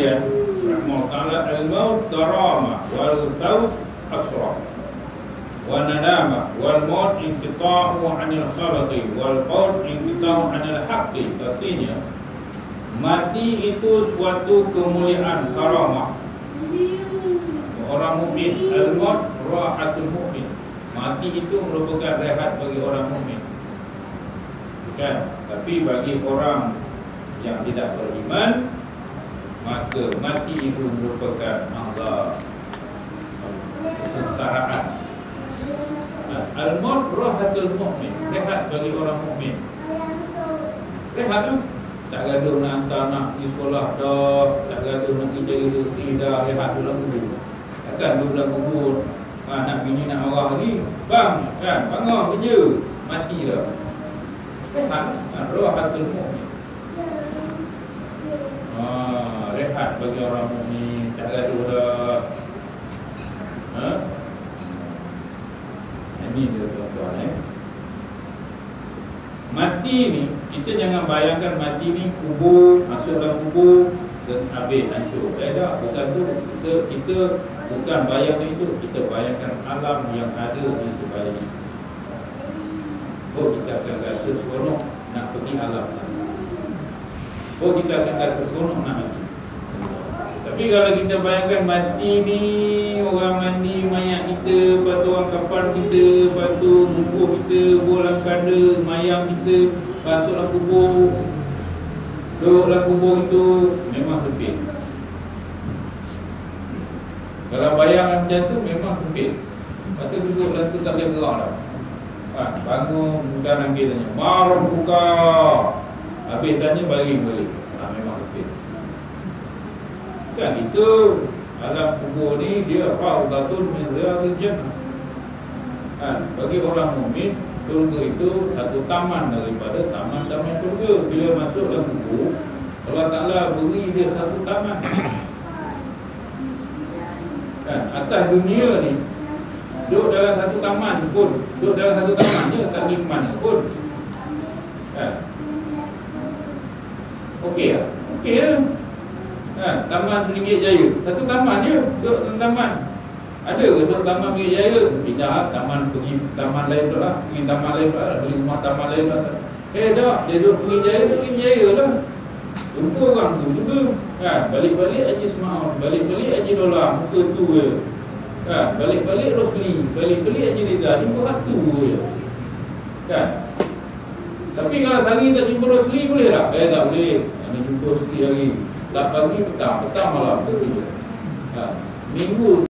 kemudian rahimahullah al-maut karamah wal saut asrah wa nadama wal maut inqita'u 'anil khalqi wal maut inqita'u 'anil haqqi. Artinya mati itu suatu kemuliaan, karamah. Orang mukmin, al-maut rahatul mukmin. Mati itu merupakan rehat bagi orang mukmin. Kan? Tapi bagi orang yang tidak beriman, maka mati itu merupakan azab, kesengsaraan. Al-maut rahatul mukmin, rehat bagi orang mukmin. Rehat tu tak gaduh nak hantar anak pergi sekolah dah, tak gaduh nak pergi cari rezeki dah, rehat dalam kubur. Takkan duduk dalam kubur, nak bini nak arah lagi, bang, kan, bangun kerja, mati dah. Rehat, rahatul mukmin. Rehat bagi orang mukmin, tak gaduh dah. Ini dia tuan-tuan. Mati ni, kita jangan bayangkan mati ni kubur, masuk dalam kubur dan habis hancur. Tak, bukan tu. Kita bukan bayangkan itu, kita bayangkan alam yang ada di sebalik. Kita akan rasa seronok nak pergi alam sana. Kita akan rasa seronok nak pergi. Tapi kalau kita bayangkan mati ni, orang mandi mayat kita, lepas tu orang kapal kita, lepas tu muka kita, bolang kanda, mayang kita, masuklah kubur, duduklah kubur itu, memang sempit. Kalau bayang macam tu memang sempit. Lepas tu duduklah tu tak boleh gerak dah. Bangun, bukan ambil tanya, marah buka, habis tanya balik. Memang sempit. Kan itu alam kubur ni dia rawdatun min riyadil jannah. Bagi orang mukmin, surga itu satu taman daripada taman-taman surga. Bila masuk dalam kubur, Allah Ta'ala beri dia satu taman. Kan atas dunia ni duduk dalam satu taman pun, duduk dalam satu taman je, tak pergi ke mana pun. Kan okey lah, okey lah. Taman Bukit Jaya, satu taman je, duduk dalam taman. Ada ke duduk taman Bukit Jaya? Tidak, taman pergi taman lain pula lah, pergi taman lain pula lah, beli rumah taman lain pula lah. Tak, dia duduk Bukit Jaya lah. Jumpa orang tu juga. Kan, balik-balik Haji Ismail, balik-balik Haji Dolar, muka tu je. Kan, balik-balik Rosli, balik-balik Haji Reza, jumpa satu je. Kan. Tapi kalau sehari tak jumpa Rosli boleh tak? Tak boleh. Ada jumpa Rosli hari. Tak pagi, petang malam, betul. Minggu